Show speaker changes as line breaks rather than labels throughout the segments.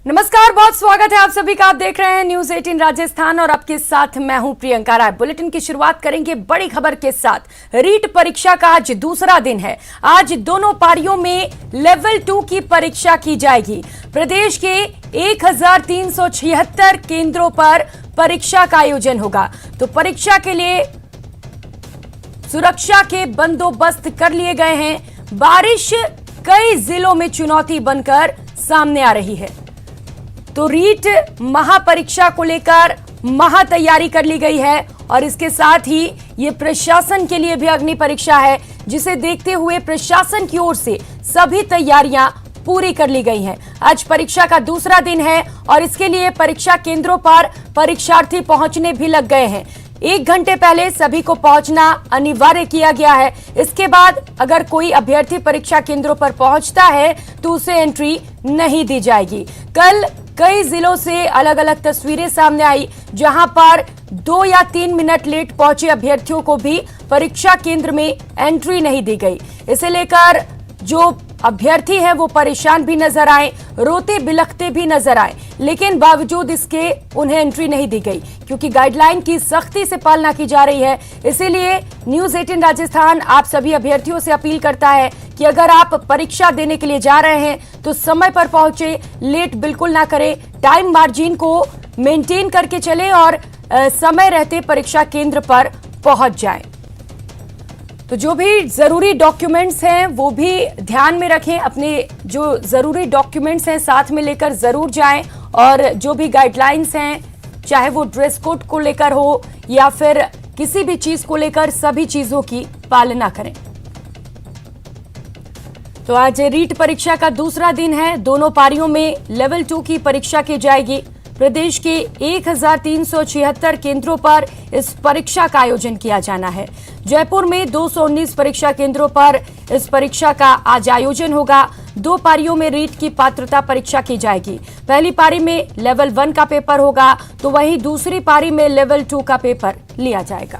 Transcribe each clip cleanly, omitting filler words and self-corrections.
नमस्कार, बहुत स्वागत है आप सभी का। आप देख रहे हैं न्यूज 18 राजस्थान और आपके साथ मैं हूं प्रियंका राय। बुलेटिन की शुरुआत करेंगे बड़ी खबर के साथ। रीट परीक्षा का आज दूसरा दिन है। आज दोनों पारियों में लेवल 2 की परीक्षा की जाएगी। प्रदेश के 1376 केंद्रों पर परीक्षा का आयोजन होगा। तो परीक्षा के लिए सुरक्षा के बंदोबस्त कर लिए गए हैं। बारिश कई जिलों में चुनौती बनकर सामने आ रही है। तो रीट महापरीक्षा को लेकर महा तैयारी कर ली गई है और इसके साथ ही ये प्रशासन के लिए भी अग्नि परीक्षा है, जिसे देखते हुए प्रशासन की ओर से सभी तैयारियां पूरी कर ली गई हैं। आज परीक्षा का दूसरा दिन है और इसके लिए परीक्षा केंद्रों पर परीक्षार्थी पहुंचने भी लग गए हैं। 1 घंटे पहले सभी को पहुंचना अनिवार्य किया गया है। इसके बाद अगर कोई अभ्यर्थी परीक्षा केंद्रों पर पहुंचता है तो उसे एंट्री नहीं दी जाएगी। कल कई जिलों से अलग अलग तस्वीरें सामने आई, जहां पर 2 या 3 मिनट लेट पहुंचे अभ्यर्थियों को भी परीक्षा केंद्र में एंट्री नहीं दी गई। इसे लेकर जो अभ्यर्थी हैं वो परेशान भी नजर आए, रोते बिलखते भी नजर आए, लेकिन बावजूद इसके उन्हें एंट्री नहीं दी गई क्योंकि गाइडलाइन की सख्ती से पालना की जा रही है। इसीलिए न्यूज 18 राजस्थान आप सभी अभ्यर्थियों से अपील करता है कि अगर आप परीक्षा देने के लिए जा रहे हैं तो समय पर पहुंचे, लेट बिल्कुल ना करें, टाइम मार्जिन को मेंटेन करके चले और समय रहते परीक्षा केंद्र पर पहुंच जाएं। तो जो भी जरूरी डॉक्यूमेंट्स हैं वो भी ध्यान में रखें। अपने जो जरूरी डॉक्यूमेंट्स हैं साथ में लेकर जरूर जाएं और जो भी गाइडलाइंस हैं, चाहे वो ड्रेस कोड को लेकर हो या फिर किसी भी चीज को लेकर, सभी चीजों की पालना करें। तो आज रीट परीक्षा का दूसरा दिन है। दोनों पारियों में लेवल 2 की परीक्षा की जाएगी। प्रदेश के 1376 केंद्रों पर इस परीक्षा का आयोजन किया जाना है। जयपुर में 219 परीक्षा केंद्रों पर इस परीक्षा का आज आयोजन होगा। 2 पारियों में रीट की पात्रता परीक्षा की जाएगी। पहली पारी में लेवल 1 का पेपर होगा तो वहीं दूसरी पारी में लेवल 2 का पेपर लिया जाएगा।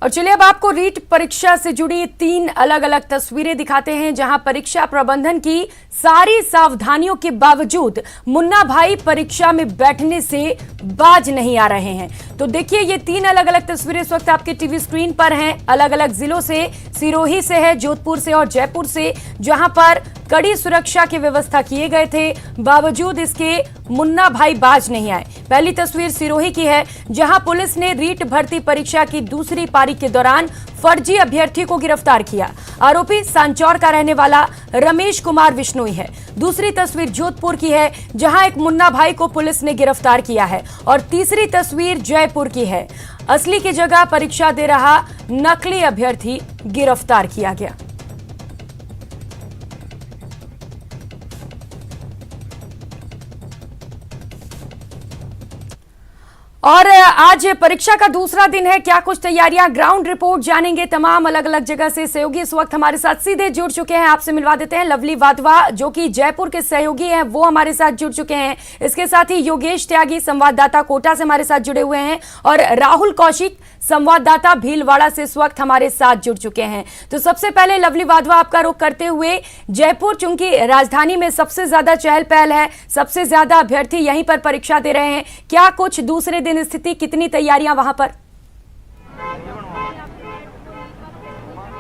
और चलिए अब आपको रीट परीक्षा से जुड़ी 3 अलग अलग तस्वीरें दिखाते हैं, जहां परीक्षा प्रबंधन की सारी सावधानियों के बावजूद मुन्ना भाई परीक्षा में बैठने से बाज नहीं आ रहे हैं। तो देखिए ये 3 अलग अलग तस्वीरें इस वक्त आपके टीवी स्क्रीन पर हैं। अलग अलग जिलों से, सिरोही से है, जोधपुर से और जयपुर से, जहां पर कड़ी सुरक्षा की व्यवस्था किए गए थे, बावजूद इसके मुन्ना भाई बाज नहीं आए। पहली तस्वीर सिरोही की है, जहां पुलिस ने रीट भर्ती परीक्षा की दूसरी पारी के दौरान फर्जी अभ्यर्थी को गिरफ्तार किया। आरोपी सांचौर का रहने वाला रमेश कुमार विश्नोई है। दूसरी तस्वीर जोधपुर की है, जहां एक मुन्ना भाई को पुलिस ने गिरफ्तार किया है। और तीसरी तस्वीर जयपुर की है, असली की जगह परीक्षा दे रहा नकली अभ्यर्थी गिरफ्तार किया गया। और आज परीक्षा का दूसरा दिन है, क्या कुछ तैयारियां, ग्राउंड रिपोर्ट जानेंगे तमाम अलग अलग जगह से। सहयोगी इस वक्त हमारे साथ सीधे जुड़ चुके हैं, आपसे मिलवा देते हैं। लवली वाधवा जो कि जयपुर के सहयोगी हैं वो हमारे साथ जुड़ चुके हैं। इसके साथ ही योगेश त्यागी संवाददाता कोटा से हमारे साथ जुड़े हुए हैं और राहुल कौशिक संवाददाता भीलवाड़ा से इस वक्त हमारे साथ जुड़ चुके हैं। तो सबसे पहले लवली वाधवा आपका रुख करते हुए, जयपुर चूंकि राजधानी में सबसे ज्यादा चहल पहल है, सबसे ज्यादा अभ्यर्थी यहीं पर परीक्षा दे रहे हैं, क्या कुछ दूसरे दिन स्थिति, कितनी तैयारियां वहां पर?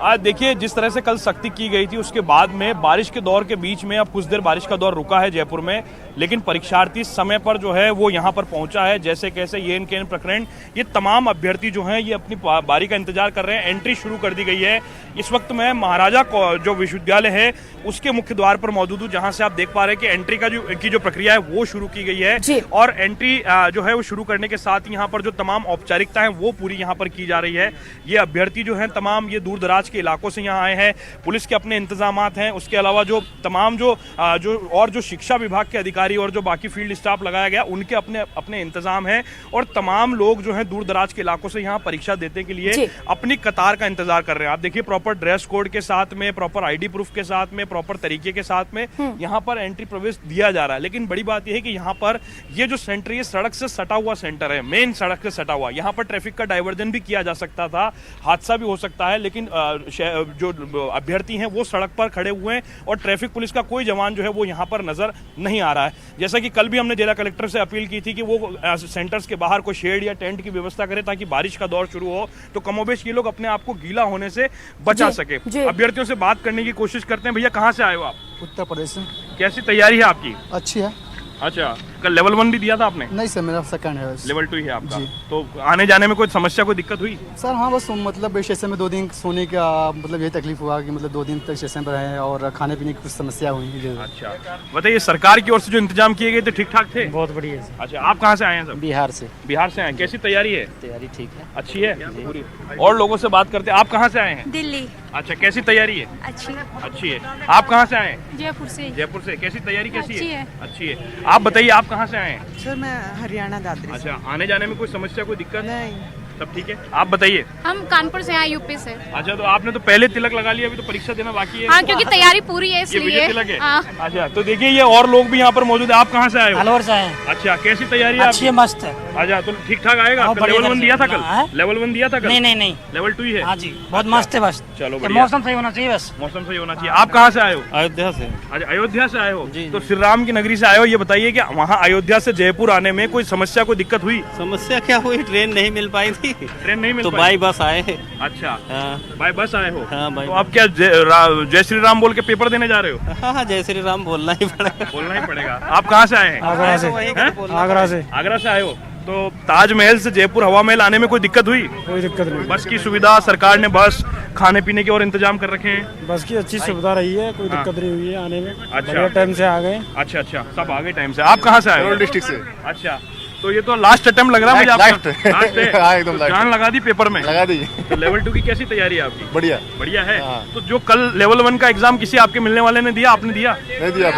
आज देखिए जिस तरह से कल सख्ती की गई थी उसके बाद में बारिश के दौर के बीच में अब कुछ देर बारिश का दौर रुका है जयपुर में, लेकिन परीक्षार्थी समय पर जो है वो यहाँ पर पहुंचा है। जैसे कैसे ये इनके प्रकरण, ये तमाम अभ्यर्थी जो हैं ये अपनी बारी का इंतजार कर रहे हैं। एंट्री शुरू कर दी गई है। इस वक्त मैं महाराजा जो विश्वविद्यालय है उसके मुख्य द्वार पर मौजूद हूँ, जहाँ से आप देख पा रहे हैं कि एंट्री का जो प्रक्रिया है वो शुरू की गई है। और एंट्री जो है वो शुरू करने के साथ यहाँ पर जो तमाम औपचारिकता है वो पूरी यहाँ पर की जा रही है। ये अभ्यर्थी जो है तमाम ये दूर दराज के इलाकों से यहाँ आए हैं। पुलिस के अपने इंतजामात हैं, उसके अलावा जो तमाम जो शिक्षा विभाग के अधिकारी और जो बाकी फील्ड स्टाफ लगाया गया उनके अपने इंतजाम हैं। और तमाम लोग जो हैं दूर दराज के इलाकों से यहाँ परीक्षा देने के लिए अपनी कतार का इंतजार कर रहे हैं। आप देखिए प्रॉपर ड्रेस कोड के साथ में, प्रॉपर आईडी प्रूफ के साथ में, प्रॉपर तरीके के साथ में यहाँ पर एंट्री प्रवेश दिया जा रहा है। लेकिन बड़ी बात यह है कि यहाँ पर ये जो सेंटर, ये सड़क से सटा हुआ सेंटर है, मेन सड़क से सटा हुआ। यहाँ पर ट्रैफिक का डाइवर्जन भी किया जा सकता था, हादसा भी हो सकता है, लेकिन जो अभ्यर्थी हैं वो सड़क पर खड़े हुए हैं और ट्रैफिक पुलिस का कोई जवान जो है वो यहाँ पर नजर नहीं आ रहा है। जैसा कि कल भी हमने जिला कलेक्टर से अपील की थी कि वो सेंटर्स के बाहर कोई शेड या टेंट की व्यवस्था करे ताकि बारिश का दौर शुरू हो तो कमोबेश ये लोग अपने आप को गीला होने से बचा सके। अभ्यर्थियों से बात करने की कोशिश करते हैं। भैया कहाँ से आए हो आप?
उत्तर प्रदेश से।
कैसी तैयारी है आपकी?
अच्छी है।
अच्छा, कल लेवल 1 भी दिया था आपने?
नहीं सर, मेरा सेकंड है।
लेवल 2 ही है आपका। तो आने जाने में कोई समस्या, कोई दिक्कत हुई?
सर हाँ, बस मतलब स्टेशन में 2 दिन सोने का मतलब यही तकलीफ हुआ कि मतलब 2 दिन तक स्टेशन पर रहे और खाने पीने की कुछ समस्या हुई।
अच्छा, बताइए सरकार की ओर से जो इंतजाम किए गए थे ठीक ठाक थे?
बहुत बढ़िया है।
अच्छा, आप कहाँ से आए हैं सर?
बिहार से।
बिहार से आए, कैसी तैयारी है?
तैयारी ठीक है,
अच्छी है पूरी। और लोगों से बात करते हैं। आप कहाँ से आए हैं?
दिल्ली।
अच्छा, कैसी तैयारी है?
अच्छी
है। आप कहाँ से आए हैं?
जयपुर से।
जयपुर से। कैसी तैयारी कैसी
है?
अच्छी है। आप बताइए आप कहाँ से आए हैं?
सर मैं हरियाणा दादरी।
अच्छा, आने जाने में कोई समस्या, कोई दिक्कत?
नहीं,
सब ठीक है। आप बताइए।
हम कानपुर से आए, यूपी से।
अच्छा, तो आपने तो पहले तिलक लगा लिया, अभी तो परीक्षा देना बाकी है।
हाँ, क्योंकि तैयारी पूरी है
ये
इसलिए।
विजय तिलक है।
हाँ।
अच्छा, तो देखिए ये और लोग भी यहाँ पर मौजूद है। आप कहाँ से आए हो?
अलवर से आए हैं।
अच्छा, कैसी तैयारी है?
अच्छी है, मस्त है।
अच्छा, तो ठीक ठाक आएगा?
हाँ,
लेवल 1 दिया था कल?
हाँ?
लेवल 1 दिया था कल?
नहीं
लेवल 2 ही है।
हाँ जी, बहुत मस्त है। बस
चलो,
मौसम सही होना चाहिए, बस
मौसम सही होना चाहिए। आप कहाँ से आए हो?
अयोध्या से।
अच्छा, अयोध्या से आए हो? तो श्री राम की नगरी से आए हो। ये बताइए कि वहाँ अयोध्या से जयपुर आने में कोई समस्या, कोई दिक्कत हुई?
समस्या क्या हुई, ट्रेन नहीं मिल पाई थी।
ट्रेन नहीं मिल
तो
पाई?
बाई बस आए हैं।
अच्छा,
हाँ।
बाय बस आए हो?
हाँ, बाय
तो आप क्या जय श्री राम बोल के पेपर देने जा रहे हो?
हाँ, जय श्री राम बोलना ही पड़ेगा।
बोलना ही पड़ेगा। आप कहाँ से आए हैं?
आगरा से।
आगरा से आए हो। तो ताजमहल से जयपुर हवा महल आने में कोई दिक्कत हुई?
कोई दिक्कत नहीं।
बस की सुविधा, सरकार ने बस खाने पीने के और इंतजाम कर रखे हैं?
बस की अच्छी सुविधा रही है, कोई दिक्कत नहीं हुई है आने में।
अच्छा,
टाइम से आ गए।
अच्छा, सब आ गए टाइम से। आप कहाँ से आए हो?
डिस्ट्रिक्ट से।
अच्छा, तो ये तो लास्ट अटेम्प्ट लग रहा है मुझे आपका। लास्ट है।
हाँ, एकदम
तो जान लगा दी पेपर में?
लगा दी।
तो लेवल 2 की कैसी तैयारी है आपकी? बढ़िया है। तो जो कल लेवल 1 का एग्जाम किसी आपके मिलने वाले ने दिया, आपने दिया? नहीं दिया।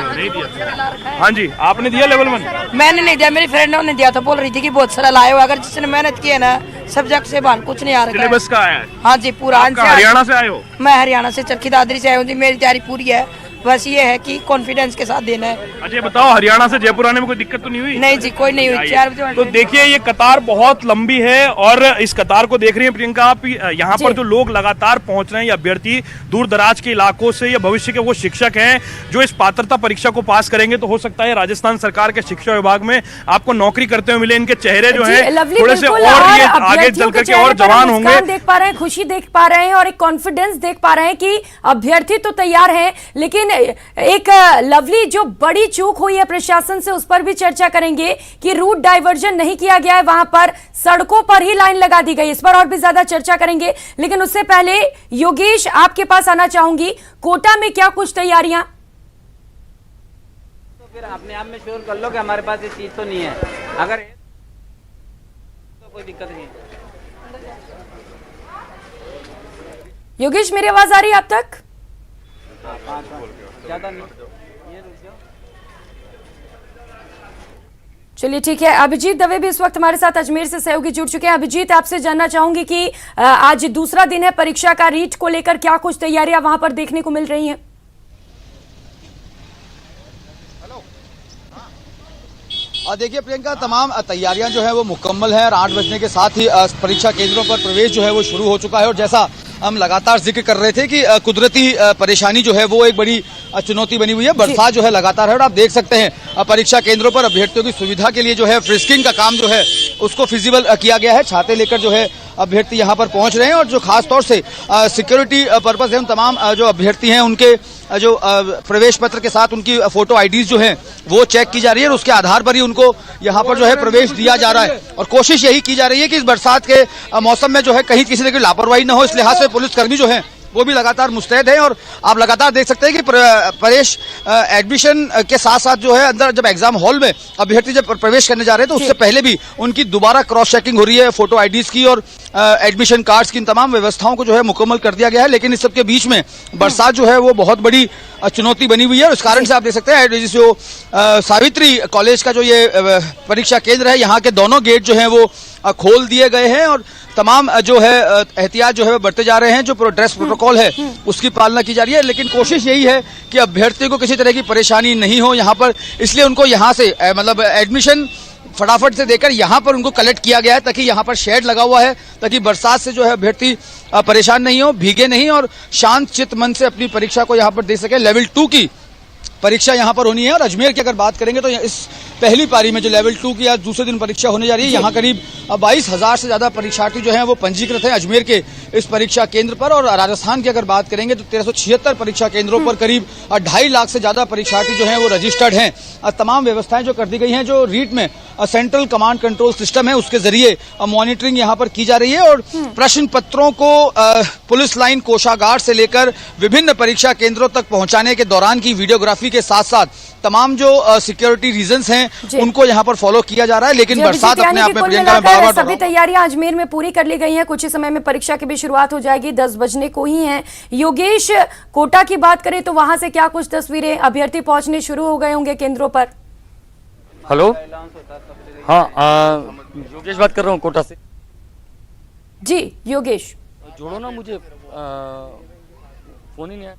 हाँ जी, आपने दिया लेवल 1?
मैंने नहीं दिया, मेरी फ्रेंड ने दिया था। बोल रही थी कि बहुत सारा लाए हो, अगर जिसने मेहनत की है ना सब्जेक्ट से बाहर कुछ नहीं आ रहा है।
सिलेबस का आया है?
हाँ जी, पूरा।
हरियाणा से आए हो?
मैं हरियाणा से चरखी दादरी से आया हूँ जी। मेरी तैयारी पूरी है, बस ये है कि कॉन्फिडेंस के साथ देना है।
अच्छा, बताओ हरियाणा से जयपुर आने में कोई दिक्कत तो नहीं हुई?
नहीं जी, कोई नहीं हुई। 4 बजे।
तो देखिए ये कतार बहुत लंबी है और इस कतार को देख रही हैं प्रियंका आप, यहाँ पर जो लोग लगातार पहुंच रहे हैं, ये अभ्यर्थी दूर दराज के इलाकों से या भविष्य के वो शिक्षक हैं जो इस पात्रता परीक्षा को पास करेंगे तो हो सकता है राजस्थान सरकार के शिक्षा विभाग में आपको नौकरी करते हुए मिले। इनके चेहरे जो है थोड़े से और ये आगे चल करके और जवान होंगे।
देख पा रहे हैं, खुशी देख पा रहे हैं और एक कॉन्फिडेंस देख पा रहे हैं कि अभ्यर्थी तो तैयार हैं, लेकिन एक लवली जो बड़ी चूक हुई है प्रशासन से उस पर भी चर्चा करेंगे कि रूट डाइवर्जन नहीं किया गया है, वहां पर सड़कों पर ही लाइन लगा दी गई। इस पर और भी ज्यादा चर्चा करेंगे, लेकिन उससे पहले योगेश आपके पास आना चाहूंगी। कोटा में क्या कुछ तैयारियां?
तो फिर अपने आप में श्योर कर लो कि हमारे पास ये चीज तो नहीं है, अगर तो कोई दिक्कत नहीं।
योगेश, मेरी आवाज आ रही है आप तक?
ज्यादा नहीं।
चलिए ठीक है। अभिजीत दवे भी इस वक्त हमारे साथ अजमेर से सहयोगी जुड़ चुके हैं। अभिजीत, आपसे जानना चाहूंगी कि आज दूसरा दिन है परीक्षा का, रीट को लेकर क्या कुछ तैयारियां वहां पर देखने को मिल रही हैं?
देखिए प्रियंका, तमाम तैयारियां जो है वो मुकम्मल है और 8 बजने के साथ ही परीक्षा केंद्रों पर प्रवेश जो है वो शुरू हो चुका है। और जैसा हम लगातार जिक्र कर रहे थे कि कुदरती परेशानी जो है वो एक बड़ी चुनौती बनी हुई है। बरसात जो है लगातार है और आप देख सकते हैं परीक्षा केंद्रों पर अभ्यर्थियों की सुविधा के लिए जो है फ्रिस्किंग का काम जो है उसको फिजिबल किया गया है। छाते लेकर जो है अभ्यर्थी यहाँ पर पहुंच रहे हैं और जो खास तौर से सिक्योरिटी पर्पज एवं तमाम जो अभ्यर्थी हैं उनके जो प्रवेश पत्र के साथ उनकी फोटो आईडीज जो हैं वो चेक की जा रही है और उसके आधार पर ही उनको यहाँ पर जो है प्रवेश दिया जा रहा है। और कोशिश यही की जा रही है कि इस बरसात के मौसम में जो है कहीं किसी तरह की लापरवाही न हो, इस लिहाज से पुलिसकर्मी जो है वो भी लगातार मुस्तैद हैं। और आप लगातार देख सकते हैं कि परेश एडमिशन के साथ साथ जो है अंदर जब एग्जाम हॉल में अभ्यर्थी जब प्रवेश करने जा रहे हैं तो उससे पहले भी उनकी दोबारा क्रॉस चेकिंग हो रही है, फोटो आईडीज की और एडमिशन कार्ड्स की। इन तमाम व्यवस्थाओं को जो है मुकम्मल कर दिया गया है। लेकिन इस सबके बीच में बरसात जो है वो बहुत बड़ी चुनौती बनी हुई है और इस कारण से आप देख सकते हैं जो सावित्री कॉलेज का जो ये परीक्षा केंद्र है, यहाँ के दोनों गेट जो है वो खोल दिए गए हैं और तमाम जो है एहतियात जो है बरते जा रहे हैं। जो ड्रेस प्रोटोकॉल है उसकी पालना की जा रही है। लेकिन कोशिश यही है कि अभ्यर्थी को किसी तरह की परेशानी नहीं हो यहाँ पर, इसलिए उनको यहाँ से मतलब एडमिशन फटाफट से देकर यहाँ पर उनको कलेक्ट किया गया है ताकि यहाँ पर शेड लगा हुआ है ताकि बरसात से जो है अभ्यर्थी परेशान नहीं हो, भीगे नहीं और शांत चित्त मन से अपनी परीक्षा को यहाँ पर दे सके। लेवल 2 की परीक्षा यहाँ पर होनी है। और अजमेर की अगर बात करेंगे तो इस पहली पारी में जो लेवल 2 की आज दूसरे दिन परीक्षा होने जा रही है, यहाँ करीब 22,000 से ज्यादा परीक्षार्थी जो हैं वो पंजीकृत हैं अजमेर के इस परीक्षा केंद्र पर। और राजस्थान की अगर बात करेंगे तो 1376 परीक्षा केंद्रों पर करीब 2.5 लाख से ज्यादा परीक्षार्थी जो हैं वो रजिस्टर्ड हैं। तमाम व्यवस्थाएं जो कर दी गई हैं, जो रीट में सेंट्रल कमांड कंट्रोल सिस्टम है उसके जरिए मॉनिटरिंग यहाँ पर की जा रही है। और प्रश्न पत्रों को पुलिस लाइन, कोषागार से लेकर विभिन्न परीक्षा केंद्रों तक पहुंचाने के दौरान की वीडियोग्राफी के साथ साथ तमाम जो सिक्योरिटी रीजंस हैं उनको यहाँ पर फॉलो किया जा रहा है। लेकिन बरसात अपने आप में प्रियंका में
सभी तैयारियां अजमेर में पूरी कर ली गई हैं। कुछ ही समय में परीक्षा की भी शुरुआत हो जाएगी, 10 बजने को ही है। योगेश, कोटा की बात करें तो वहां से क्या कुछ तस्वीरें, अभ्यर्थी पहुंचने शुरू हो गए होंगे केंद्रों पर?
हेलो, हाँ योगेश बात कर रहा हूँ कोटा से।
जी योगेश,
जोड़ो ना मुझे, फोन ही नहीं आया।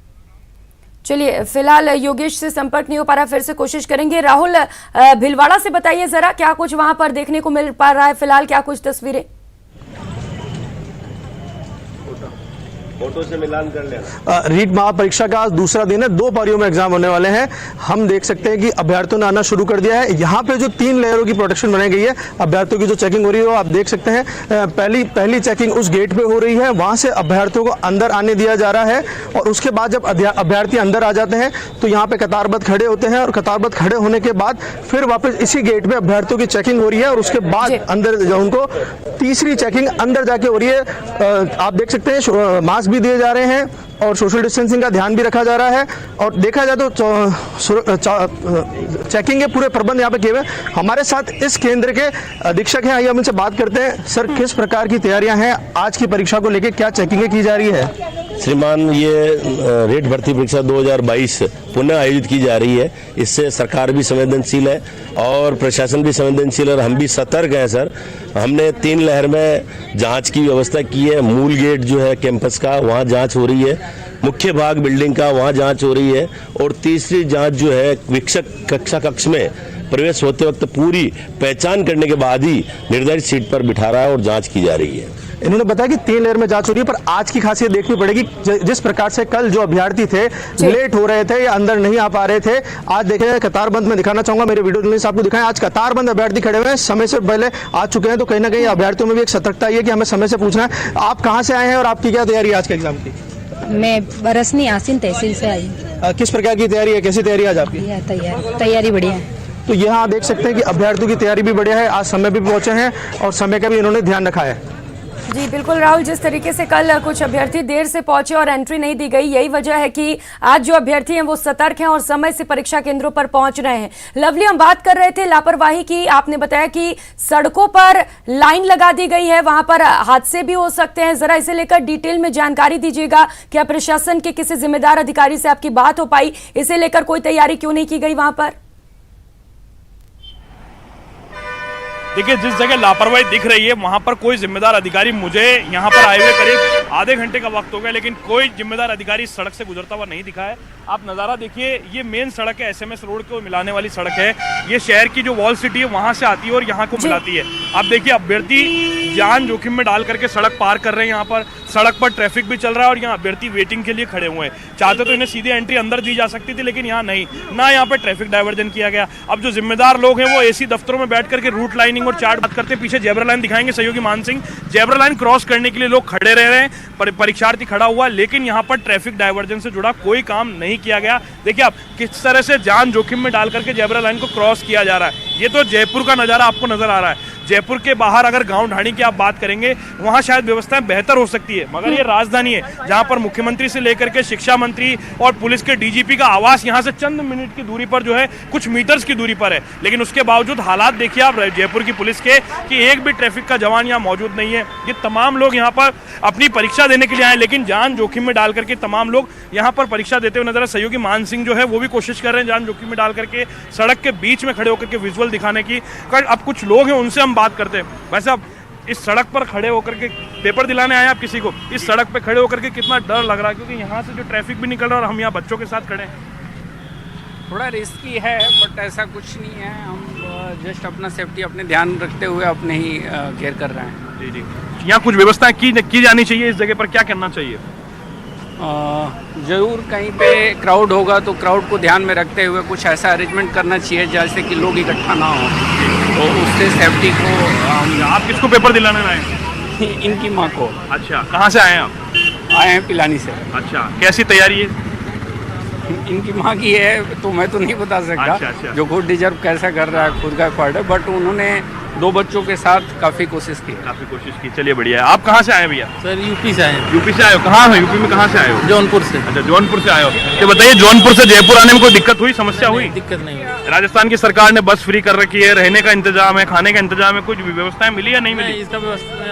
चलिए, फिलहाल योगेश से संपर्क नहीं हो पा रहा, फिर से कोशिश करेंगे। राहुल, भीलवाड़ा से बताइए जरा क्या कुछ वहां पर देखने को मिल पा रहा है, फिलहाल क्या कुछ तस्वीरें?
फोटो से मिलान कर लेना।
रीट महापरीक्षा का आज दूसरा दिन है, 2 पारियों में एग्जाम होने वाले हैं। हम देख सकते हैं कि अभ्यर्थियों ने आना शुरू कर दिया है। यहाँ पे जो 3 लेयरों की प्रोटेक्शन बनाई गई है, अभ्यर्थियों की जो चेकिंग हो रही है वो आप देख सकते हैं। पहली चेकिंग उस गेट पे हो रही है, वहां से अभ्यर्थियों को अंदर आने दिया जा रहा है और उसके बाद जब अभ्यर्थी अंदर आ जाते हैं तो यहाँ पे कतारबद्ध खड़े होते हैं और कतारबद्ध खड़े होने के बाद फिर वापस इसी गेट पे अभ्यर्थियों की चेकिंग हो रही है और उसके बाद अंदर उनको तीसरी चेकिंग अंदर जाके हो रही है। आप देख सकते हैं मास्क भी दिए जा रहे हैं और सोशल डिस्टेंसिंग का ध्यान भी रखा जा रहा है। और देखा जाए तो चेकिंग के पूरे प्रबंध यहाँ पे किए हुए। हमारे साथ इस केंद्र के अधीक्षक हैं, आइए हम इनसे बात करते हैं। सर, किस प्रकार की तैयारियां हैं आज की परीक्षा को लेकर, क्या चेकिंग की जा रही है?
श्रीमान, ये रेट भर्ती परीक्षा 2022 पुनः आयोजित की जा रही है। इससे सरकार भी संवेदनशील है और प्रशासन भी संवेदनशील है और हम भी सतर्क हैं। सर, हमने 3 लहर में जांच की व्यवस्था की है। मूल गेट जो है कैंपस का, वहाँ जांच हो रही है। मुख्य भाग बिल्डिंग का, वहाँ जांच हो रही है। और तीसरी जांच जो है वीक्षक कक्षा कक्ष में प्रवेश होते वक्त पूरी पहचान करने के बाद ही निर्धारित सीट पर बिठा रहा है और जांच की जा रही है।
इन्होंने बताया कि 3 लेयर में जांच हो रही है, पर आज की खासियत देखनी पड़ेगी। जिस प्रकार से कल जो अभ्यर्थी थे लेट हो रहे थे या अंदर नहीं आ पा रहे थे, आज देखें कतारबंद में दिखाना चाहूंगा, मेरे वीडियो जर्नलिस्ट आपको दिखाएं। आज कतारबंद अभ्यर्थी खड़े हुए हैं, समय से पहले आ चुके हैं। तो कहीं ना कहीं अभ्यर्थियों में भी एक सतर्कता है कि हमें समय से पूछना है। आप कहाँ से आए हैं और आपकी क्या तैयारी है आज के एग्जाम की?
मैं बरसनी आसिन तहसील से आई।
किस प्रकार की तैयारी है, कैसी तैयारी आज आपकी?
तैयारी बढ़िया है।
तो यहाँ देख सकते हैं कि अभ्यर्थियों की तैयारी भी बढ़िया है, आज समय भी पहुंचे हैं और समय का भी इन्होंने ध्यान रखा है।
जी बिल्कुल राहुल, जिस तरीके से कल कुछ अभ्यर्थी देर से पहुंचे और एंट्री नहीं दी गई, यही वजह है कि आज जो अभ्यर्थी हैं वो सतर्क हैं और समय से परीक्षा केंद्रों पर पहुंच रहे हैं। लवली, हम बात कर रहे थे लापरवाही की। आपने बताया कि सड़कों पर लाइन लगा दी गई है, वहां पर हादसे भी हो सकते हैं। जरा इसे लेकर डिटेल में जानकारी दीजिएगा। क्या प्रशासन के किसी जिम्मेदार अधिकारी से आपकी बात हो पाई? इसे लेकर कोई तैयारी क्यों नहीं की गई वहां पर?
देखिए, जिस जगह लापरवाही दिख रही है वहां पर कोई जिम्मेदार अधिकारी, मुझे यहाँ पर आए हुए करीब आधे घंटे का वक्त हो गया, लेकिन कोई जिम्मेदार अधिकारी सड़क से गुजरता हुआ नहीं दिखा है। आप नज़ारा देखिए, ये मेन सड़क है, SMS रोड को मिलाने वाली सड़क है। ये शहर की जो वॉल सिटी है वहां से आती है और यहाँ को मिलाती है। आप देखिए, अभ्यर्थी जान जोखिम में डाल करके सड़क पार कर रहे हैं। यहाँ पर सड़क पर ट्रैफिक भी चल रहा है और यहाँ अभ्यर्थी वेटिंग के लिए खड़े हुए हैं। चाहते तो इन्हें सीधे एंट्री अंदर दी जा सकती थी, लेकिन यहाँ नहीं, ना यहाँ पर ट्रैफिक डाइवर्जन किया गया। अब जो जिम्मेदार लोग हैं वो AC दफ्तरों में बैठ करके रूट लाइनिंग और चार्ट बात करते। पीछे जेब्रा लाइन दिखाएंगे सहयोगी मान सिंह। जेब्रा लाइन क्रॉस करने के लिए लोग खड़े रह रहे हैं, परीक्षार्थी खड़ा हुआ, लेकिन यहाँ पर ट्रैफिक डाइवर्जन से जुड़ा कोई काम नहीं किया गया। देखिए आप किस तरह से जान जोखिम में डाल करके जेब्रा लाइन को क्रॉस किया जा रहा है। ये तो जयपुर का नजारा आपको नजर आ रहा है। जयपुर के बाहर अगर गांव ढाणी की आप बात करेंगे वहां शायद व्यवस्थाएं बेहतर हो सकती है, मगर ये राजधानी है जहां पर मुख्यमंत्री से लेकर के शिक्षा मंत्री और पुलिस के डीजीपी का आवास यहां से चंद मिनट की दूरी पर जो है, कुछ मीटर्स की दूरी पर है। लेकिन उसके बावजूद हालात देखिए आप जयपुर की पुलिस के कि एक भी ट्रैफिक का जवान यहाँ मौजूद नहीं है। ये तमाम लोग यहाँ पर अपनी परीक्षा देने के लिए आए, लेकिन जान जोखिम में डाल करके तमाम लोग यहाँ पर परीक्षा देते हुए नजर। सहयोगी मान सिंह जो है वो भी कोशिश कर रहे हैं जान जोखिम में डाल करके सड़क के बीच में खड़े होकर के विजुअल दिखाने की। अब कुछ लोग हैं उनसे हम बात करते हैं। वैसे अब इस सड़क पर खड़े होकर के पेपर दिलाने आए आप किसी को, इस सड़क पे खड़े होकर के कितना डर लग रहा है, क्योंकि यहाँ से जो ट्रैफिक भी निकल रहा है और हम यहाँ बच्चों के साथ खड़े हैं।
थोड़ा रिस्की है बट ऐसा कुछ नहीं है, हम जस्ट अपना सेफ्टी अपने ध्यान रखते हुए अपने ही केयर कर रहे हैं।
जी जी, यहाँ कुछ व्यवस्थाएं की जानी चाहिए, इस जगह पर क्या करना चाहिए?
जरूर कहीं पे क्राउड होगा तो क्राउड को ध्यान में रखते हुए कुछ ऐसा अरेंजमेंट करना चाहिए जैसे कि लोग इकट्ठा ना हो, तो उससे सेफ्टी को।
आप किसको पेपर दिलाने आए?
इनकी माँ को।
अच्छा, कहाँ से आए हैं आप?
आए हैं पिलानी से।
अच्छा, कैसी तैयारी है?
इनकी माँ की है तो मैं तो नहीं बता सकता।
अच्छा।
जो खुद डिजर्व कैसा कर रहा है, खुद का एफर्ट है, बट उन्होंने 2 बच्चों के साथ काफ़ी कोशिश की।
चलिए बढ़िया है। आप कहाँ से आए भैया?
सर यूपी से आए।
यूपी से आए हो? कहाँ हो यूपी में, कहाँ से आए हो?
जौनपुर से।
अच्छा, जौनपुर से आए हो। तो बताइए जौनपुर से जयपुर आने में कोई दिक्कत हुई, समस्या हुई?
दिक्कत नहीं हुई।
राजस्थान की सरकार ने बस फ्री कर रखी है, रहने का इंतजाम है, खाने का इंतजाम है, कुछ व्यवस्थाएं मिली या नहीं मिली?
इसका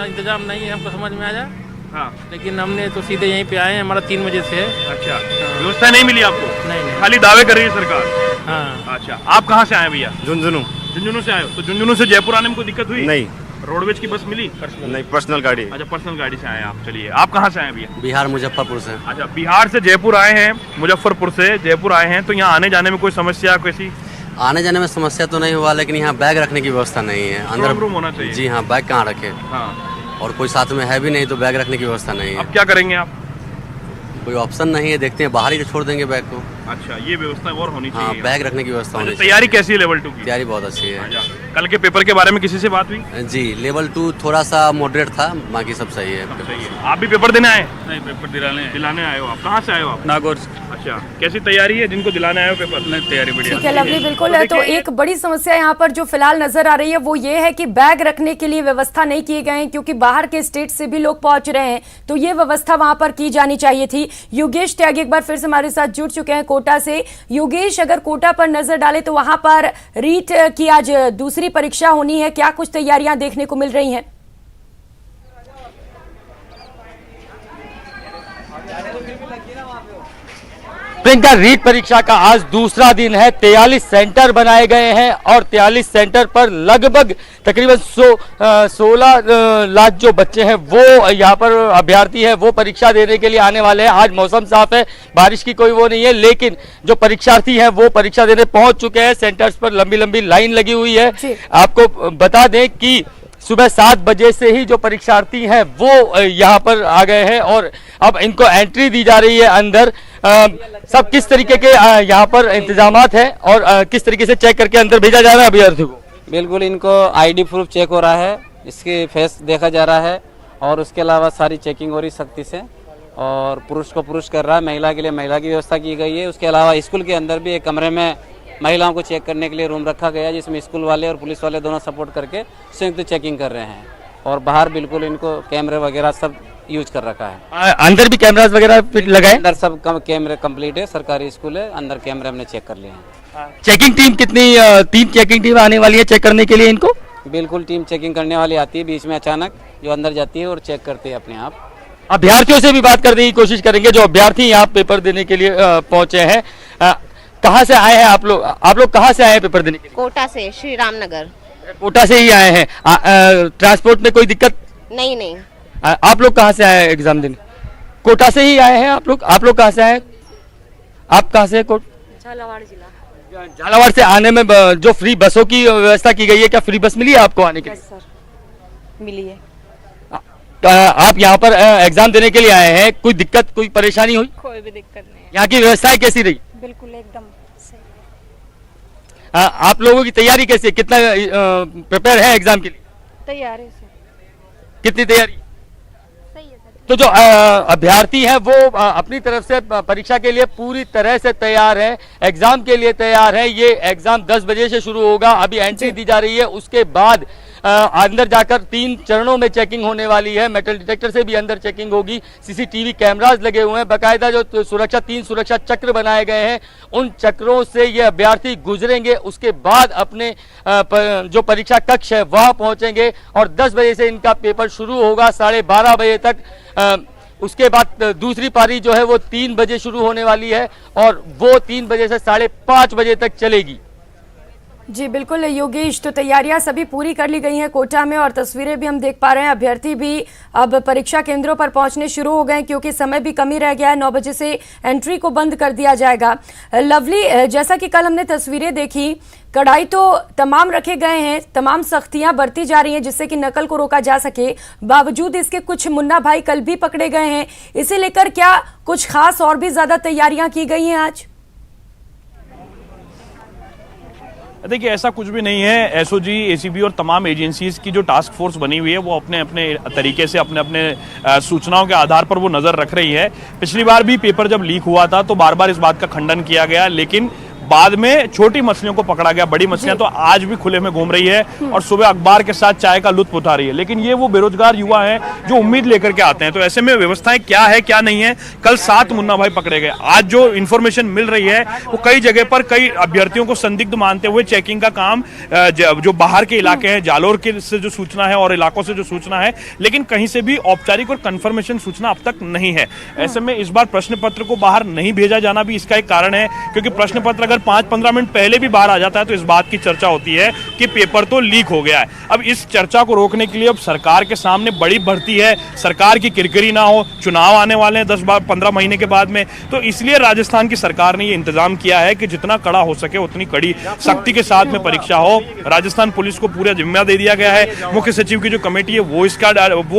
इंतजाम नहीं है, हमको समझ में आ जाए।
हाँ,
लेकिन हमने तो सीधे यहीं पे आए हैं, हमारा 3 बजे से है।
अच्छा, व्यवस्था नहीं मिली आपको?
नहीं।
खाली दावे कर रही है सरकार।
हाँ।
अच्छा, आप कहाँ से आए भैया?
झुंझुनू
से आए हो। तो झुंझुनू से जयपुर आने में कोई दिक्कत हुई?
नहीं।
रोडवेज की बस मिली?
नहीं, पर्सनल गाड़ी।
अच्छा, पर्सनल गाड़ी से आए आप। चलिए, आप कहाँ से आए भैया?
बिहार मुजफ्फरपुर से।
अच्छा, बिहार से जयपुर आए हैं, मुजफ्फरपुर से जयपुर आए हैं, तो यहाँ आने जाने में कोई समस्या कैसी?
आने जाने में समस्या तो नहीं हुआ, लेकिन यहाँ बैग रखने की व्यवस्था नहीं है। अंदर
रूम होना चाहिए।
जी हाँ, बैग कहाँ रखे?
हाँ।
और कोई साथ में है भी नहीं तो बैग रखने की व्यवस्था नहीं है।
अब क्या करेंगे आप?
कोई ऑप्शन नहीं है, देखते हैं बाहर ही छोड़ देंगे बैग को।
अच्छा, ये व्यवस्था और होनी
हाँ,
चाहिए।
बैग रखने की व्यवस्था होनी चाहिए।
तैयारी कैसी है लेवल 2 की?
तैयारी बहुत अच्छी है।
कल के पेपर के बारे में किसी से बात हुई?
जी, लेवल 2 थोड़ा सा मॉडरेट था, बाकी सब सही है।
आप भी पेपर देने आए?
नहीं, पेपर दिलाने
आए हो आप। कहाँ से आए हो आप?
नागौर।
अच्छा, कैसी तैयारी है जिनको दिलाने आए हो पेपर?
नहीं, तैयारी बढ़िया।
ठीक है लवली, बिल्कुल है। तो एक बड़ी समस्या यहाँ पर जो फिलहाल नजर आ रही है वो ये है कि बैग रखने के लिए व्यवस्था नहीं किए गए हैं, क्योंकि बाहर के स्टेट से भी लोग पहुंच रहे हैं, तो ये व्यवस्था वहां पर की जानी चाहिए थी। योगेश त्यागी एक बार फिर से हमारे साथ जुड़ चुके हैं कोटा से। योगेश, अगर कोटा पर नजर डाले तो वहां पर रीट की आज दूसरी परीक्षा होनी है, क्या कुछ तैयारियां देखने को मिल रही हैं?
प्रियंका, रीट परीक्षा का आज दूसरा दिन है। 43 सेंटर बनाए गए हैं और 43 सेंटर पर लगभग तकरीबन 16 लाख जो बच्चे हैं वो यहाँ पर अभ्यर्थी हैं वो परीक्षा देने के लिए आने वाले हैं। आज मौसम साफ है, बारिश की कोई वो नहीं है, लेकिन जो परीक्षार्थी हैं वो परीक्षा देने पहुंच चुके हैं। सेंटर्स पर लंबी लंबी लाइन लगी हुई है। आपको बता दें कि सुबह 7 बजे से ही जो परीक्षार्थी हैं वो यहाँ पर आ गए हैं और अब इनको एंट्री दी जा रही है अंदर। सब किस तरीके के यहाँ पर इंतजामात हैं और किस तरीके से चेक करके अंदर भेजा जा रहा है अभ्यर्थी को?
बिल्कुल, इनको आईडी प्रूफ चेक हो रहा है, इसके फेस देखा जा रहा है और उसके अलावा सारी चेकिंग हो रही सख्ती से। और पुरुष को पुरुष कर रहा है, महिला के लिए महिला की व्यवस्था की गई है। उसके अलावा स्कूल के अंदर भी एक कमरे में महिलाओं को चेक करने के लिए रूम रखा गया है, जिसमें स्कूल वाले और पुलिस वाले दोनों सपोर्ट करके संयुक्त चेकिंग कर रहे हैं। और बाहर बिल्कुल इनको कैमरे वगैरह सब यूज कर रखा है।
अंदर भी कैमरास वगैरह लगाए?
अंदर सब कैमरे कंप्लीट है, सरकारी स्कूल है, अंदर कैमरे हमने चेक कर लिए हैं।
चेकिंग टीम कितनी? 3 चेकिंग टीम आने वाली है चेक करने के लिए इनको?
बिल्कुल, टीम चेकिंग करने वाली आती है बीच में अचानक, जो अंदर जाती है और चेक करती है अपने आप।
अभ्यर्थियों से भी बात करने की कोशिश करेंगे जो अभ्यर्थी यहाँ पेपर देने के लिए पहुंचे हैं। कहाँ से आए हैं आप लोग? आप लोग कहाँ से आए हैं पेपर देने के लिए?
कोटा से, श्री रामनगर।
कोटा से ही आए हैं। ट्रांसपोर्ट में कोई दिक्कत?
नहीं।
आप लोग कहाँ से आए हैं एग्जाम देने? कोटा से ही आए हैं आप लोग? आप लोग कहाँ से आए? आप कहाँ से?
झालावाड़ जिला।
झालावाड़ से आने में जो फ्री बसों की व्यवस्था की गई है, क्या फ्री बस मिली है आपको आने के लिए?
सर, मिली है।
आप यहाँ पर एग्जाम देने के लिए आए हैं, कोई दिक्कत कोई परेशानी हुई?
कोई भी दिक्कत नहीं।
यहाँ की व्यवस्थाएं कैसी रही?
बिल्कुल एकदम सही।
आप लोगों की तैयारी कैसी है? कितना प्रिपेयर है एग्जाम के लिए?
तैयारी से।
कितनी तैयारी?
सही है सर।
तो जो अभ्यर्थी हैं वो अपनी तरफ से परीक्षा के लिए पूरी तरह से तैयार है, एग्जाम के लिए तैयार है। ये एग्जाम 10 बजे से शुरू होगा, अभी एंट्री दी जा रही है, उसके बाद अंदर जाकर 3 चरणों में चेकिंग होने वाली है। मेटल डिटेक्टर से भी अंदर चेकिंग होगी। सीसीटीवी कैमरास लगे हुए हैं, बाकायदा जो 3 सुरक्षा चक्र बनाए गए हैं, उन चक्रों से ये अभ्यर्थी गुजरेंगे। उसके बाद अपने जो परीक्षा कक्ष है वहां पहुंचेंगे और 10 बजे से इनका पेपर शुरू होगा 12:30 बजे तक। उसके बाद दूसरी पारी जो है वो 3 बजे शुरू होने वाली है और वो 3 बजे से 5:30 बजे तक चलेगी।
जी बिल्कुल योगेश, तो तैयारियां सभी पूरी कर ली गई हैं कोटा में और तस्वीरें भी हम देख पा रहे हैं। अभ्यर्थी भी अब परीक्षा केंद्रों पर पहुंचने शुरू हो गए क्योंकि समय भी कम ही रह गया है। 9 बजे से एंट्री को बंद कर दिया जाएगा। लवली, जैसा कि कल हमने तस्वीरें देखी, कड़ाई तो तमाम रखे गए हैं, तमाम सख्तियां बरती जा रही हैं जिससे कि नकल को रोका जा सके। बावजूद इसके कुछ मुन्ना भाई कल भी पकड़े गए हैं। इसे लेकर क्या कुछ खास और भी ज्यादा तैयारियां की गई हैं आज?
देखिए, ऐसा कुछ भी नहीं है। एसओजी, एसीबी और तमाम एजेंसीज की जो टास्क फोर्स बनी हुई है वो अपने अपने तरीके से अपने अपने सूचनाओं के आधार पर वो नजर रख रही है। पिछली बार भी पेपर जब लीक हुआ था तो बार बार इस बात का खंडन किया गया, लेकिन बाद में छोटी मछलियों को पकड़ा गया। बड़ी मछलियां तो आज भी खुले में घूम रही है और सुबह अखबार के साथ चाय का लुत्फ उठा रही है। लेकिन ये वो बेरोजगार युवा हैं जो उम्मीद लेकर के आते हैं। तो ऐसे में व्यवस्थाएं क्या है क्या नहीं है, कल 7 मुन्ना भाई पकड़े गए। आज जो इन्फॉर्मेशन मिल रही है वो कई जगह पर कई अभ्यर्थियों को संदिग्ध मानते हुए चेकिंग का काम, जो बाहर के इलाके हैं, जालोर के से जो सूचना है और इलाकों से जो सूचना है, लेकिन कहीं से भी औपचारिक और कंफर्मेशन सूचना अब तक नहीं है। ऐसे में इस बार प्रश्न पत्र को बाहर नहीं भेजा जाना भी इसका एक कारण है, क्योंकि प्रश्न पत्र अगर 5-15 मिनट पहले भी बाहर आ जाता है तो इस बात की चर्चा होती है कि पेपर तो लीक हो गया है। अब इस चर्चा को रोकने के लिए अब सरकार के सामने बड़ी भर्ती है, सरकार की किरकिरी ना हो, चुनाव आने वाले हैं 10-15 महीने के बाद में, तो इसलिए राजस्थान की सरकार ने ये इंतजाम किया है कि जितना कड़ा हो सके उतनी कड़ी सख्ती के साथ में परीक्षा हो। राजस्थान पुलिस को पूरा जिम्मा दे दिया गया है। मुख्य सचिव की जो कमेटी है वो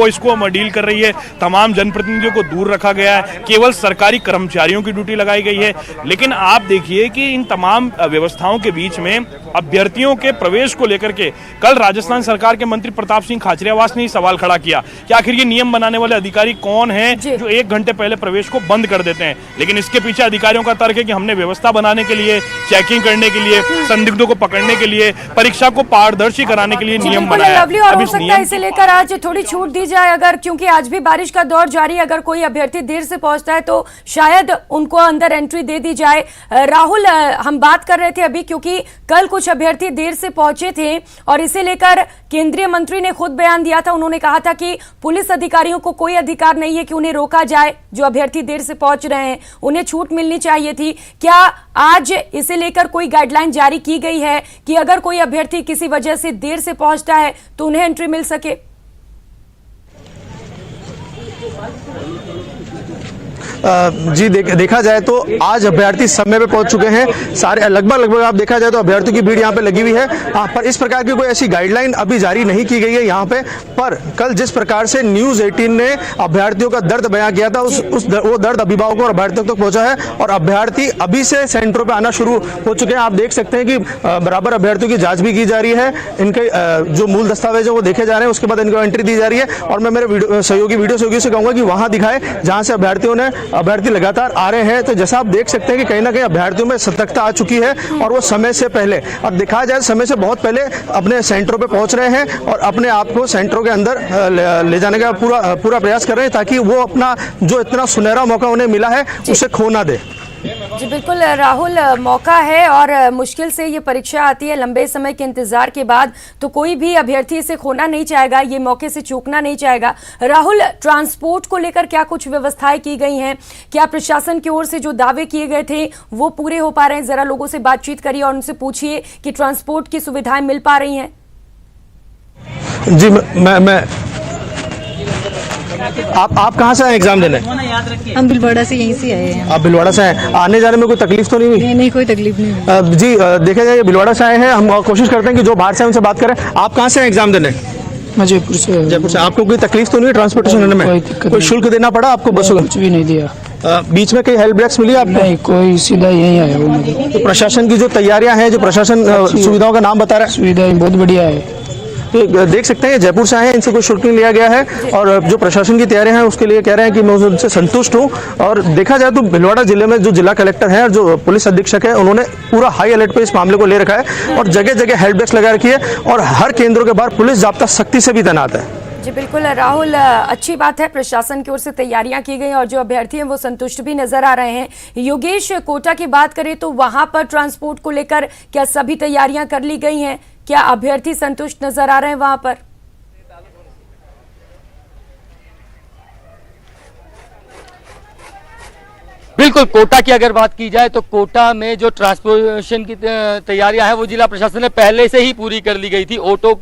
इसको डील कर रही है। तमाम जनप्रतिनिधियों को दूर रखा गया है, केवल सरकारी कर्मचारियों की ड्यूटी लगाई गई है। लेकिन आप देखिए कि इन तमाम व्यवस्थाओं के बीच में अभ्यर्थियों के प्रवेश को लेकर के कल राजस्थान सरकार के मंत्री प्रताप सिंह खाचरियावास ने ही सवाल खड़ा किया कि आखिर ये नियम बनाने वाले अधिकारी कौन हैं जो 1 घंटे पहले प्रवेश को बंद कर देते हैं। लेकिन इसके पीछे अधिकारियों का तर्क है कि हमने व्यवस्था बनाने के लिए, चेकिंग करने के लिए, संदिग्धों को पकड़ने के लिए, परीक्षा को पारदर्शी कराने के लिए नियम बनाया।
और हो सकता है इसे लेकर आज थोड़ी छूट दी जाए, अगर क्योंकि आज भी बारिश का दौर जारी है, अगर कोई अभ्यर्थी देर से पहुंचता है तो शायद उनको अंदर एंट्री दे दी जाए। राहुल, हम बात कर रहे थे अभी क्योंकि कल कुछ अभ्यर्थी देर से पहुंचे थे और इसे लेकर केंद्रीय मंत्री ने खुद बयान दिया था। उन्होंने कहा था कि पुलिस अधिकारियों को कोई अधिकार नहीं है कि उन्हें रोका जाए, जो अभ्यर्थी देर से पहुंच रहे हैं उन्हें छूट मिलनी चाहिए थी। क्या आज इसे लेकर कोई गाइडलाइन जारी की गई है कि अगर कोई अभ्यर्थी किसी वजह से देर से पहुंचता है तो उन्हें एंट्री मिल सके?
जी देखा जाए तो आज अभ्यर्थी समय पे पहुंच चुके हैं सारे, लगभग आप देखा जाए तो अभ्यर्थियों की भीड़ यहाँ पे लगी हुई है। पर इस प्रकार की कोई ऐसी गाइडलाइन अभी जारी नहीं की गई है यहाँ पे। पर कल जिस प्रकार से न्यूज़ 18 ने अभ्यर्थियों का दर्द बयां किया था वो दर्द अभिभावकों और अभ्यर्थियों तक पहुंचा है और अभ्यर्थी अभी से सेंटरों पर आना शुरू हो चुके हैं। आप देख सकते हैं कि बराबर अभ्यर्थियों की जाँच भी की जा रही है, इनके जो मूल दस्तावेज है वो देखे जा रहे हैं, उसके बाद इनको एंट्री दी जा रही है। और मैं मेरे वीडियो सहयोगी से कहूँगा कि वहाँ दिखाए जहाँ से अभ्यर्थी लगातार आ रहे हैं। तो जैसा आप देख सकते हैं कि कहीं ना कहीं अभ्यर्थियों में सतर्कता आ चुकी है और वो समय से पहले, और दिखाया जाए समय से बहुत पहले अपने सेंटरों पे पहुंच रहे हैं और अपने आप को सेंटरों के अंदर ले जाने का पूरा प्रयास कर रहे हैं ताकि वो अपना जो इतना सुनहरा मौका उन्हें मिला है उसे खो ना दे।
जी बिल्कुल राहुल, मौका है और मुश्किल से ये परीक्षा आती है लंबे समय के इंतजार के बाद, तो कोई भी अभ्यर्थी इसे खोना नहीं चाहेगा, ये मौके से चूकना नहीं चाहेगा। राहुल, ट्रांसपोर्ट को लेकर क्या कुछ व्यवस्थाएं की गई हैं? क्या प्रशासन की ओर से जो दावे किए गए थे वो पूरे हो पा रहे हैं? जरा लोगों से बातचीत करिए और उनसे पूछिए कि ट्रांसपोर्ट की सुविधाएं मिल पा रही हैं।
जी मैं आप कहाँ से आए एग्जाम देने?
हम भिलवाड़ा से यहीं से आए हैं।
आप भिलवाड़ा से आए, आने जाने में कोई तकलीफ तो नहीं हुई?
नहीं कोई तकलीफ नहीं।
जी देखा जाए भिलवाड़ा से आए हैं, हम कोशिश करते हैं कि जो बाहर से उनसे बात करें। आप कहाँ से आए एग्जाम देने?
मैं जयपुर से।
आपको कोई तकलीफ तो नहीं है ट्रांसपोर्टेशन लेने में? कोई शुल्क देना पड़ा आपको? बसों
कुछ भी नहीं दिया।
बीच में कई हेल्प डेस्क मिली आपको?
नहीं, कोई सीधा यहीं आया हूँ।
तो प्रशासन की जो तैयारियां हैं, जो प्रशासन सुविधाओं का नाम बता रहा है,
सुविधाएं बहुत बढ़िया है।
तो देख सकते हैं जयपुर से आए हैं, इनसे कोई शुल्क नहीं लिया गया है और जो प्रशासन की तैयारियां हैं उसके लिए कह रहे हैं कि मैं उनसे संतुष्ट हूं। और देखा जाए तो भिलवाड़ा जिले में जो जिला कलेक्टर हैं और जो पुलिस अधीक्षक है उन्होंने पूरा हाई अलर्ट पे इस मामले को ले रखा है और जगह जगह हेल्प डेस्क लगा रखी है और हर केंद्रों के बाहर पुलिस जाब्ता सख्ती से भी तैनात है।
जी बिल्कुल राहुल, अच्छी बात है, प्रशासन की ओर से तैयारियां की गई और जो अभ्यर्थी हैं वो संतुष्ट भी नजर आ रहे हैं। योगेश, कोटा की बात करें तो वहां पर ट्रांसपोर्ट को लेकर क्या सभी तैयारियां कर ली गई हैं? क्या अभ्यर्थी संतुष्ट नजर आ रहे हैं वहां पर?
बिल्कुल, कोटा की अगर बात की जाए तो कोटा में जो ट्रांसपोर्टेशन की तैयारियां हैं वो जिला प्रशासन ने पहले से ही पूरी कर ली गई थी। ऑटो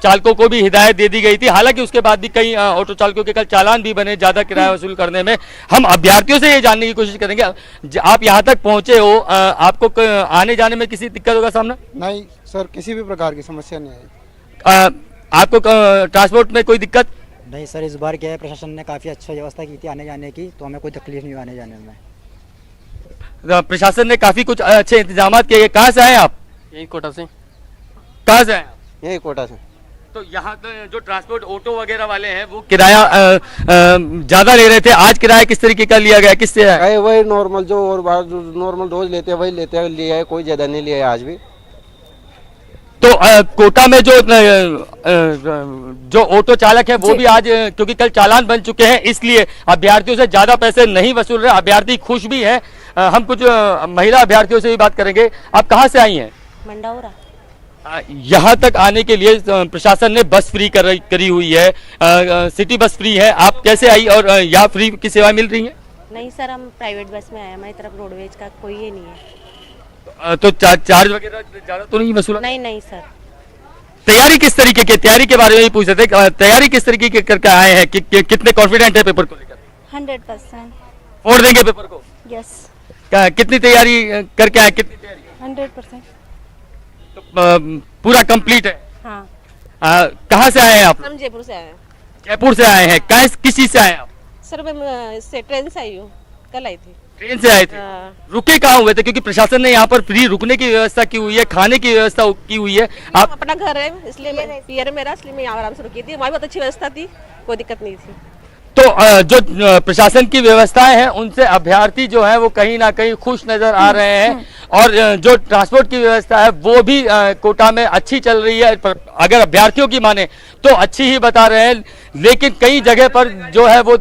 चालकों को भी हिदायत दे दी गई थी। हालांकि उसके बाद भी कई ऑटो चालकों के कल चालान भी बने ज्यादा किराया वसूल करने में। हम अभ्यर्थियों से ये जानने की कोशिश करेंगे, आप यहाँ तक पहुंचे हो, आपको आने जाने में किसी दिक्कतों का सामना?
नहीं सर, किसी भी प्रकार की समस्या नहीं आई।
आपको ट्रांसपोर्ट में कोई दिक्कत?
नहीं सर, इस बार क्या है, प्रशासन ने काफी अच्छा व्यवस्था की थी आने जाने की, तो हमें कोई तकलीफ नहीं आने जाने में।
प्रशासन ने काफी कुछ अच्छे इंतजाम किए। कहाँ से आए आप?
यही कोटा से।
कहाँ से आए?
यही कोटा से।
तो यहाँ जो ट्रांसपोर्ट ऑटो वगैरह वाले हैं वो किराया ज्यादा ले रहे थे, आज किराया किस तरीके का लिया गया, किससे है?
वही नॉर्मल जो और बाहर जो नॉर्मल रोज लेते हैं वही लेते हैं, लिया है, कोई ज्यादा नहीं लिया है आज भी।
तो कोटा में जो ऑटो चालक है वो भी आज, क्योंकि कल चालान बन चुके हैं इसलिए अभ्यर्थियों से ज्यादा पैसे नहीं वसूल रहे, अभ्यर्थी खुश भी है। हम कुछ महिला अभ्यर्थियों से भी बात करेंगे। आप कहाँ से आई हैं?
मंडाउरा।
यहाँ तक आने के लिए प्रशासन ने बस फ्री करी हुई है, सिटी बस फ्री है। आप कैसे आई और यहाँ फ्री की सेवा मिल रही है?
नहीं सर, हम प्राइवेट बस में आए, हमारी तरफ रोडवेज का कोई ये नहीं है।
तो चार्ज वगैरह ज्यादा तो नहीं वसूला?
नहीं सर।
तैयारी किस तरीके की? तैयारी के बारे में ही पूछ रहे थे, तैयारी किस तरीके की करके आए हैं, कितने कॉन्फिडेंट है पेपर को लेकर?
100%।
फोड़ देंगे पेपर को?
यस।
कितनी तैयारी करके आए? कितनी तैयारी?
100%।
तो पूरा कंप्लीट है?
हाँ।
कहाँ से आए हैं आप?
हम जयपुर से आए हैं।
जयपुर से आए हैं, किस चीज से आए हैं आप?
सर मैं इससे ट्रेन से आई हूँ, कल आई थी।
ट्रेन से आए थे? रुके कहाँ हुए थे? क्योंकि प्रशासन ने यहाँ पर फ्री रुकने की व्यवस्था की हुई है, खाने की व्यवस्था की हुई है। आप
अपना घर है इसलिए पियर मेरा, इसलिए मैं यहाँ आराम से रुकी थी, हमारी बहुत अच्छी व्यवस्था थी, कोई दिक्कत नहीं थी।
तो जो प्रशासन की व्यवस्थाएं हैं उनसे अभ्यर्थी जो है वो कहीं ना कहीं खुश नजर आ रहे हैं और जो ट्रांसपोर्ट की व्यवस्था है वो भी कोटा में अच्छी चल रही है। अगर अभ्यर्थियों की माने तो अच्छी ही बता रहे हैं, लेकिन कई जगह पर जो है वो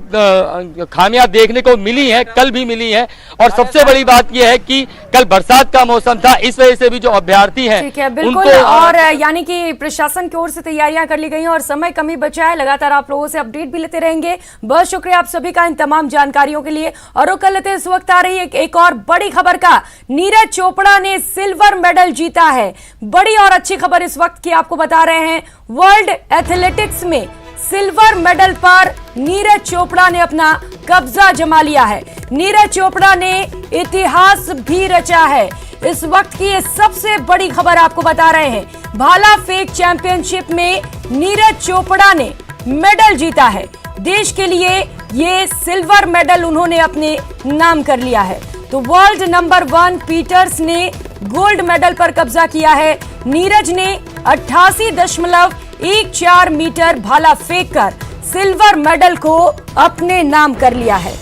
खामियां देखने को मिली हैं, कल भी मिली हैं। और सबसे बड़ी बात यह है कि कल बरसात का मौसम था, इस वजह से भी जो अभ्यर्थी हैं
ठीक है, बिल्कुल। और यानी कि प्रशासन की ओर से तैयारियां कर ली गई हैं और समय कम ही बचा है, लगातार आप लोगों से अपडेट भी लेते रहेंगे। बहुत शुक्रिया आप सभी का इन तमाम जानकारियों के लिए। और कल लेते इस वक्त आ रही है एक और बड़ी खबर का, नीरज चोपड़ा ने सिल्वर मेडल जीता है। बड़ी और अच्छी खबर इस वक्त की आपको बता रहे हैं, वर्ल्ड एथलेटिक्स में सिल्वर मेडल पर नीरज चोपड़ा ने अपना कब्जा जमा लिया है। नीरज चोपड़ा ने इतिहास भी रचा है। इस वक्त की ये सबसे बड़ी खबर आपको बता रहे हैं, भाला फेंक चैंपियनशिप में नीरज चोपड़ा ने मेडल जीता है। देश के लिए ये सिल्वर मेडल उन्होंने अपने नाम कर लिया है। तो वर्ल्ड नंबर 1 पीटर्स ने गोल्ड मेडल पर कब्जा किया है। नीरज ने 88.14 मीटर भाला फेंककर सिल्वर मेडल को अपने नाम कर लिया है।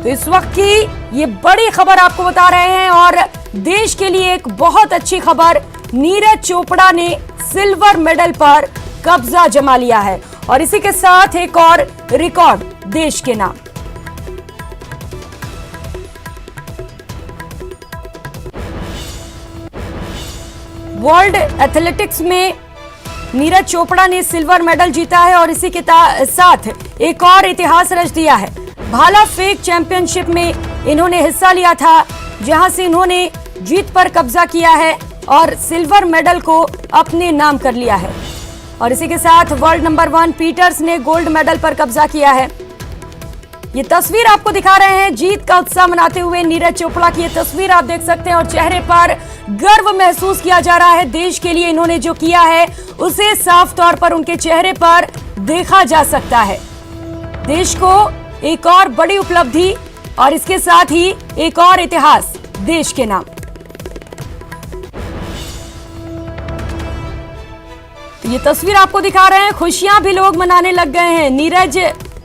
तो इस वक्त की ये बड़ी खबर आपको बता रहे हैं और देश के लिए एक बहुत अच्छी खबर, नीरज चोपड़ा ने सिल्वर मेडल पर कब्जा जमा लिया है और इसी के साथ एक और रिकॉर्ड देश के नाम। वर्ल्ड एथलेटिक्स में नीरज चोपड़ा ने सिल्वर मेडल जीता है और इसी के साथ एक और इतिहास रच दिया है। भाला फेंक चैंपियनशिप में इन्होंने हिस्सा लिया था, जहां से इन्होंने जीत पर कब्जा किया है और सिल्वर मेडल को अपने नाम कर लिया है। और इसी के साथ वर्ल्ड नंबर 1 पीटर्स ने गोल्ड मेडल पर कब्जा किया है। ये तस्वीर आपको दिखा रहे हैं, जीत का उत्साह मनाते हुए नीरज चोपड़ा की ये तस्वीर आप देख सकते हैं और चेहरे पर गर्व महसूस किया जा रहा है। देश के लिए इन्होंने जो किया है उसे साफ तौर पर उनके चेहरे पर देखा जा सकता है। देश को एक और बड़ी उपलब्धि और इसके साथ ही एक और इतिहास देश के नाम। ये तस्वीर आपको दिखा रहे हैं, खुशियां भी लोग मनाने लग गए हैं। नीरज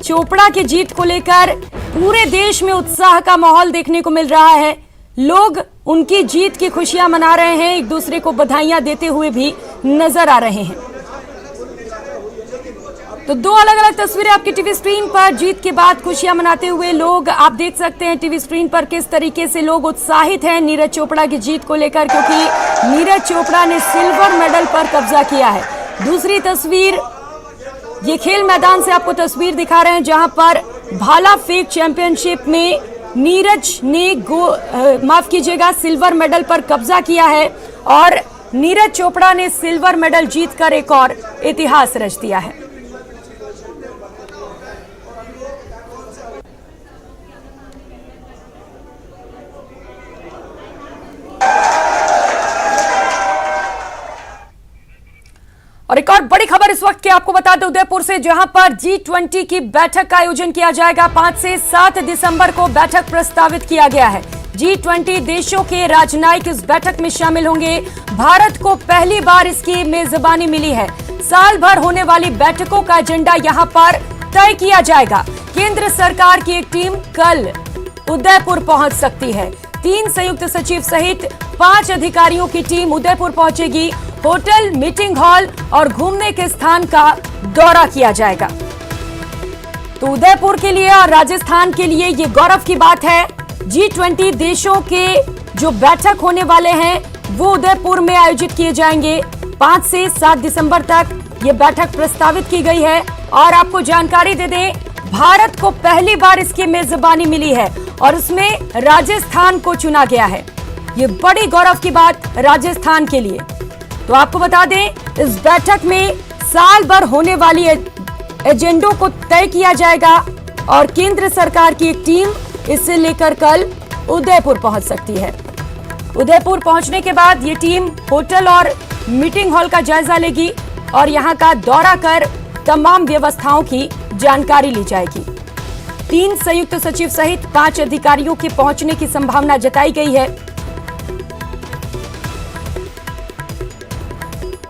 चोपड़ा की जीत को लेकर पूरे देश में उत्साह का माहौल देखने को मिल रहा है। लोग उनकी जीत की खुशियां मना रहे हैं, एक दूसरे को बधाइयां देते हुए भी नजर आ रहे हैं। तो दो अलग अलग तस्वीरें आपकी टीवी स्क्रीन पर, जीत के बाद खुशियां मनाते हुए लोग आप देख सकते हैं टीवी स्क्रीन पर किस तरीके से लोग उत्साहित हैं नीरज चोपड़ा की जीत को लेकर, क्योंकि नीरज चोपड़ा ने सिल्वर मेडल पर कब्जा किया है। दूसरी तस्वीर, ये खेल मैदान से आपको तस्वीर दिखा रहे हैं जहां पर भाला फेंक चैंपियनशिप में नीरज ने माफ कीजिएगा सिल्वर मेडल पर कब्जा किया है और नीरज चोपड़ा ने सिल्वर मेडल जीतकर एक और इतिहास रच दिया है। और एक और बड़ी खबर इस वक्त की आपको बता दें उदयपुर से, जहां पर G20 की बैठक का आयोजन किया जाएगा। 5 से 7 दिसंबर को बैठक प्रस्तावित किया गया है। G20 देशों के राजनयिक इस बैठक में शामिल होंगे। भारत को पहली बार इसकी मेजबानी मिली है। साल भर होने वाली बैठकों का एजेंडा यहां पर तय किया जाएगा। केंद्र सरकार की एक टीम कल उदयपुर पहुंच सकती है। 3 संयुक्त सचिव सहित 5 अधिकारियों की टीम उदयपुर पहुंचेगी। होटल, मीटिंग हॉल और घूमने के स्थान का दौरा किया जाएगा। तो उदयपुर के लिए और राजस्थान के लिए ये गौरव की बात है। G20 देशों के जो बैठक होने वाले हैं वो उदयपुर में आयोजित किए जाएंगे। 5 से 7 दिसंबर तक ये बैठक प्रस्तावित की गई है। और आपको जानकारी दे दें, भारत को पहली बार इसकी मेजबानी मिली है और उसमें राजस्थान को चुना गया है। ये बड़ी गौरव की बात राजस्थान के लिए। तो आपको बता दें, इस बैठक में साल भर होने वाली एजेंडों को तय किया जाएगा और केंद्र सरकार की एक टीम इसे लेकर कल उदयपुर पहुंच सकती है। उदयपुर पहुंचने के बाद ये टीम होटल और मीटिंग हॉल का जायजा लेगी और यहां का दौरा कर तमाम व्यवस्थाओं की जानकारी ली जाएगी। 3 संयुक्त सचिव सहित 5 अधिकारियों के पहुंचने की संभावना जताई गई है।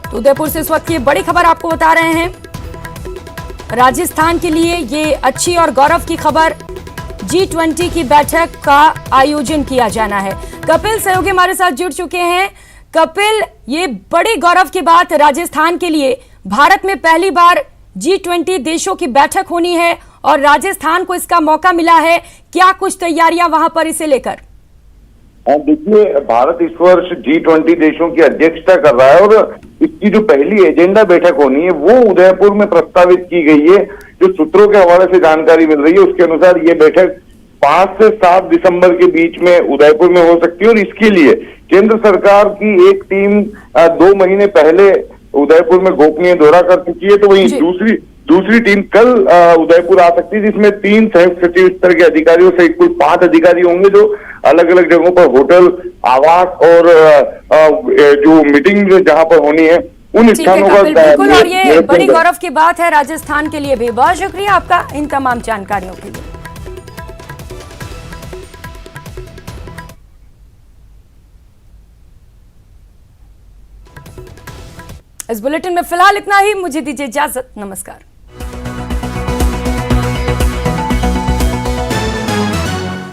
तो उदयपुर से इस वक्त ये बड़ी खबर आपको बता रहे हैं। राजस्थान के लिए ये अच्छी और गौरव की खबर, G20 की बैठक का आयोजन किया जाना है। कपिल सहयोगी हमारे साथ जुड़ चुके हैं। कपिल, ये बड़ी गौरव की बात राजस्थान के लिए, भारत में पहली बार G20 देशों की बैठक होनी है और राजस्थान को इसका मौका मिला है। क्या कुछ तैयारियां वहां पर इसे लेकर?
देखिए, भारत इस वर्ष G20 देशों की अध्यक्षता कर रहा है और इसकी जो पहली एजेंडा बैठक होनी है वो उदयपुर में प्रस्तावित की गई है। जो सूत्रों के हवाले से जानकारी मिल रही है उसके अनुसार ये बैठक 5 से 7 दिसंबर के बीच में उदयपुर में हो सकती है और इसके लिए केंद्र सरकार की एक टीम 2 महीने पहले उदयपुर में गोपनीय दौरा कर चुकी है। तो वहीं दूसरी टीम कल उदयपुर आ सकती है, जिसमें 3 संयुक्त सचिव स्तर के अधिकारियों से कुल 5 अधिकारी होंगे जो अलग अलग जगहों पर होटल, आवास और जो मीटिंग जहां पर होनी है उन स्थानों का
बिल्कुल। और ये बड़ी गौरव की बात है राजस्थान के लिए भी। बहुत शुक्रिया आपका इन तमाम जानकारियों के लिए। इस बुलेटिन में फिलहाल इतना ही, मुझे दीजिए इजाजत, नमस्कार।